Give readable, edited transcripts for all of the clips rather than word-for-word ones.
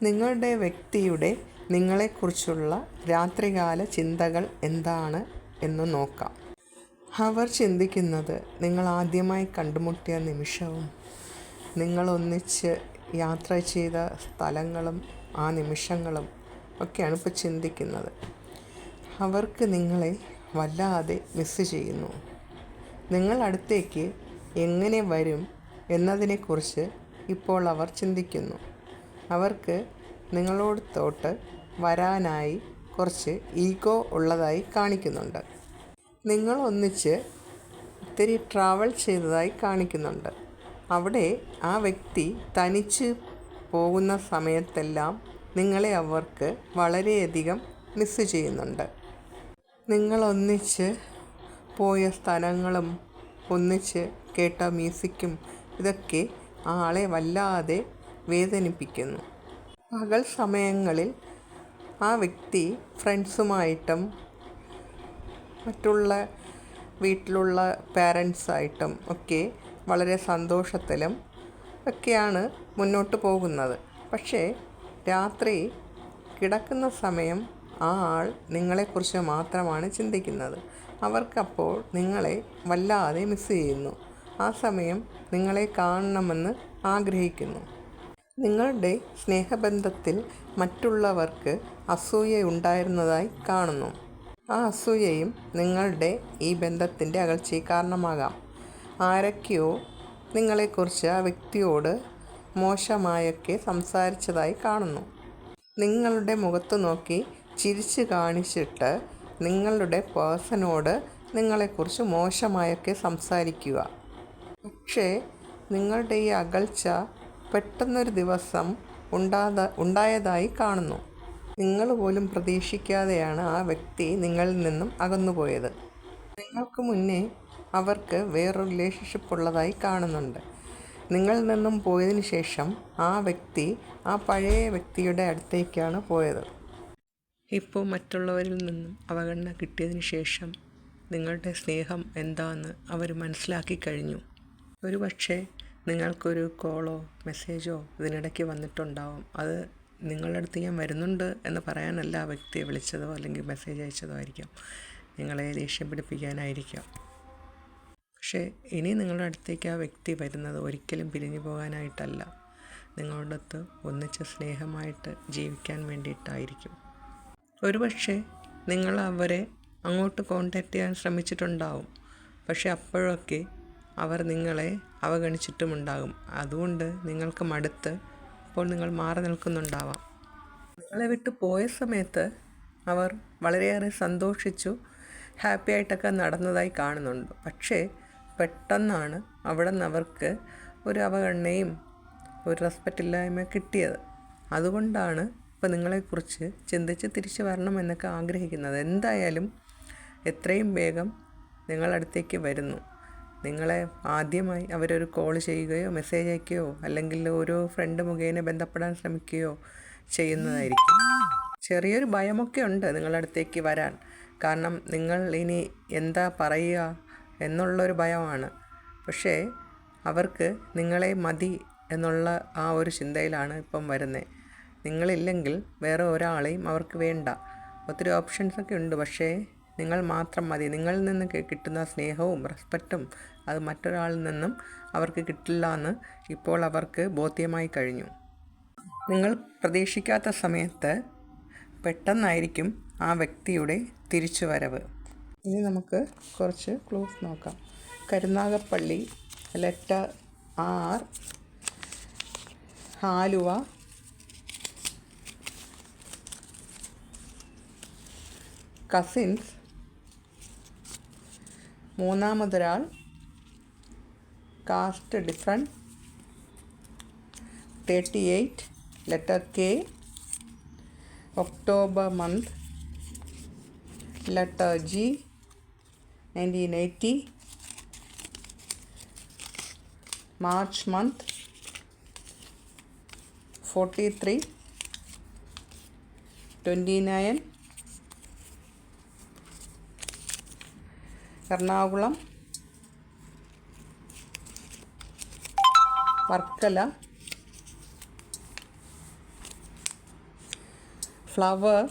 നിങ്ങളുടെ വ്യക്തിയുടെ നിങ്ങളെക്കുറിച്ചുള്ള രാത്രികാല ചിന്തകൾ എന്താണ് എന്ന് നോക്കാം. അവർ ചിന്തിക്കുന്നത് നിങ്ങൾ ആദ്യമായി കണ്ടുമുട്ടിയ നിമിഷവും നിങ്ങളൊന്നിച്ച് യാത്ര ചെയ്ത സ്ഥലങ്ങളും ആ നിമിഷങ്ങളും ഒക്കെയാണ് ഇപ്പോൾ ചിന്തിക്കുന്നത്. അവർക്ക് നിങ്ങളെ വല്ലാതെ മിസ് ചെയ്യുന്നു. നിങ്ങൾ അടുത്തേക്ക് എങ്ങനെ വരും എന്നതിനെക്കുറിച്ച് ഇപ്പോൾ അവർ ചിന്തിക്കുന്നു. അവർക്ക് നിങ്ങളോടത്തോട്ട് വരാനായി കുറച്ച് ഈഗോ ഉള്ളതായി കാണിക്കുന്നുണ്ട്. നിങ്ങൾ ഒന്നിച്ച് ഒത്തിരി ട്രാവൽ ചെയ്തതായി കാണിക്കുന്നുണ്ട്. അവിടെ ആ വ്യക്തി തനിച്ച് പോകുന്ന സമയത്തെല്ലാം നിങ്ങളെ അവർക്ക് വളരെയധികം മിസ് ചെയ്യുന്നുണ്ട്. നിങ്ങൾ ഒന്നിച്ച് പോയ സ്ഥലങ്ങളും ഒന്നിച്ച് കേട്ട മ്യൂസിക്കും ഇതൊക്കെ ആളെ വല്ലാതെ വേദനിപ്പിക്കുന്നു. പകൽ സമയങ്ങളിൽ ആ വ്യക്തി ഫ്രണ്ട്സുമായിട്ടും മറ്റുള്ള വീട്ടിലുള്ള പാരൻസായിട്ടും ഒക്കെ വളരെ സന്തോഷത്തിലും ഒക്കെയാണ് മുന്നോട്ട് പോകുന്നത്. പക്ഷേ രാത്രി കിടക്കുന്ന സമയം ആ ആൾ നിങ്ങളെക്കുറിച്ച് മാത്രമാണ് ചിന്തിക്കുന്നത്. അവർക്കപ്പോൾ നിങ്ങളെ വല്ലാതെ മിസ് ചെയ്യുന്നു. ആ സമയം നിങ്ങളെ കാണണമെന്ന് ആഗ്രഹിക്കുന്നു. നിങ്ങളുടെ സ്നേഹബന്ധത്തിൽ മറ്റുള്ളവർക്ക് അസൂയയുണ്ടായിരുന്നതായി കാണുന്നു. ആ അസൂയയും നിങ്ങളുടെ ഈ ബന്ധത്തിൻ്റെ അകൽച്ചയ്ക്ക് കാരണമാകാം. ആരൊക്കെയോ നിങ്ങളെക്കുറിച്ച് ആ വ്യക്തിയോട് മോശമായൊക്കെ സംസാരിച്ചതായി കാണുന്നു. നിങ്ങളുടെ മുഖത്ത് നോക്കി ചിരിച്ച് കാണിച്ചിട്ട് നിങ്ങളുടെ പേഴ്സണോട് നിങ്ങളെക്കുറിച്ച് മോശമായൊക്കെ സംസാരിക്കുക. പക്ഷേ നിങ്ങളുടെ ഈ അകൽച്ച പെട്ടെന്നൊരു ദിവസം ഉണ്ടായതായി കാണുന്നു. നിങ്ങൾ പോലും പ്രതീക്ഷിക്കാതെയാണ് ആ വ്യക്തി നിങ്ങളിൽ നിന്നും അകന്നുപോയത്. നിങ്ങൾക്ക് മുന്നേ അവർക്ക് വേറൊരു റിലേഷൻഷിപ്പ് ഉള്ളതായി കാണുന്നുണ്ട്. നിങ്ങളിൽ നിന്നും പോയതിന് ശേഷം ആ വ്യക്തി ആ പഴയ വ്യക്തിയുടെ അടുത്തേക്കാണ് പോയത്. ഇപ്പോൾ മറ്റുള്ളവരിൽ നിന്നും അവഗണന കിട്ടിയതിന് ശേഷം നിങ്ങളുടെ സ്നേഹം എന്താണെന്ന് അവർ മനസ്സിലാക്കി കഴിഞ്ഞു. ഒരു പക്ഷേ നിങ്ങൾക്കൊരു കോളോ മെസ്സേജോ ഇതിനിടയ്ക്ക് വന്നിട്ടുണ്ടാവും. അത് നിങ്ങളുടെ അടുത്ത് ഞാൻ വരുന്നുണ്ട് എന്ന് പറയാനല്ല ആ വ്യക്തിയെ വിളിച്ചതോ അല്ലെങ്കിൽ മെസ്സേജ് അയച്ചതോ ആയിരിക്കാം. നിങ്ങളെ ദേഷ്യം പിടിപ്പിക്കാനായിരിക്കാം. പക്ഷേ ഇനി നിങ്ങളുടെ അടുത്തേക്ക് ആ വ്യക്തി വരുന്നത് ഒരിക്കലും പിരിഞ്ഞു പോകാനായിട്ടല്ല, നിങ്ങളുടെ അടുത്ത് ഒന്നിച്ച് സ്നേഹമായിട്ട് ജീവിക്കാൻ വേണ്ടിയിട്ടായിരിക്കും. ഒരുപക്ഷെ നിങ്ങൾ അവരെ അങ്ങോട്ട് കോൺടാക്റ്റ് ചെയ്യാൻ ശ്രമിച്ചിട്ടുണ്ടാവും. പക്ഷെ അപ്പോഴൊക്കെ അവർ നിങ്ങളെ അവഗണിച്ചിട്ടുമുണ്ടാകും. അതുകൊണ്ട് നിങ്ങൾക്ക് മടുത്ത് ഇപ്പോൾ നിങ്ങൾ മാറി നിൽക്കുന്നുണ്ടാവാം. നിങ്ങളെ വിട്ട് പോയ സമയത്ത് അവർ വളരെയേറെ സന്തോഷിച്ചു, ഹാപ്പി ആയിട്ടൊക്കെ നടന്നതായി കാണുന്നുണ്ട്. പക്ഷേ പെട്ടെന്നാണ് അവിടെ നിന്ന് അവർക്ക് ഒരു അവഗണനയും ഒരു റെസ്പെക്റ്റ് ഇല്ലായ്മ കിട്ടിയത്. അതുകൊണ്ടാണ് ഇപ്പോൾ നിങ്ങളെക്കുറിച്ച് ചിന്തിച്ച് തിരിച്ചു വരണമെന്നൊക്കെ ആഗ്രഹിക്കുന്നത്. എന്തായാലും എത്രയും വേഗം നിങ്ങളടുത്തേക്ക് വരുന്നു. നിങ്ങളെ ആദ്യമായി അവരൊരു കോൾ ചെയ്യുകയോ മെസ്സേജ് അയക്കുകയോ അല്ലെങ്കിൽ ഒരു ഫ്രണ്ട് മുഖേന ബന്ധപ്പെടാൻ ശ്രമിക്കുകയോ ചെയ്യുന്നതായിരിക്കും. ചെറിയൊരു ഭയമൊക്കെ ഉണ്ട് നിങ്ങളടുത്തേക്ക് വരാൻ. കാരണം നിങ്ങൾ ഇനി എന്താ പറയുക എന്നുള്ളൊരു ഭയമാണ്. പക്ഷേ അവർക്ക് നിങ്ങളെ മതി എന്നുള്ള ആ ഒരു ചിന്തയിലാണ് ഇപ്പം വരുന്നത്. നിങ്ങളില്ലെങ്കിൽ വേറെ ഒരാളെയും അവർക്ക് വേണ്ട. ഒത്തിരി ഓപ്ഷൻസൊക്കെ ഉണ്ട്, പക്ഷേ നിങ്ങൾ മാത്രം മതി. നിങ്ങളിൽ നിന്ന് കിട്ടുന്ന സ്നേഹവും റെസ്പെക്റ്റും അത് മറ്റൊരാളിൽ നിന്നും അവർക്ക് കിട്ടില്ല എന്ന് ഇപ്പോൾ അവർക്ക് ബോധ്യമായി കഴിഞ്ഞു. നിങ്ങൾ പ്രതീക്ഷിക്കാത്ത സമയത്ത് പെട്ടെന്നായിരിക്കും ആ വ്യക്തിയുടെ തിരിച്ചുവരവ്. ഇനി നമുക്ക് കുറച്ച് ക്ലൂസ് നോക്കാം. Karunagappally, letter R, Aluva, cousins, മൂന്നാമതൊരാൾ, caste different, 38, letter K, October month, letter G, 1980, March month, 43, 29, Ernakulam, Varkala, Flower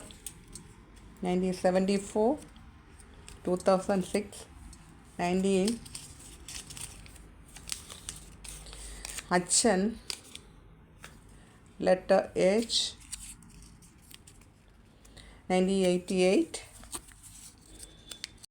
1974, 2006, 19. Achan, letter H 1988,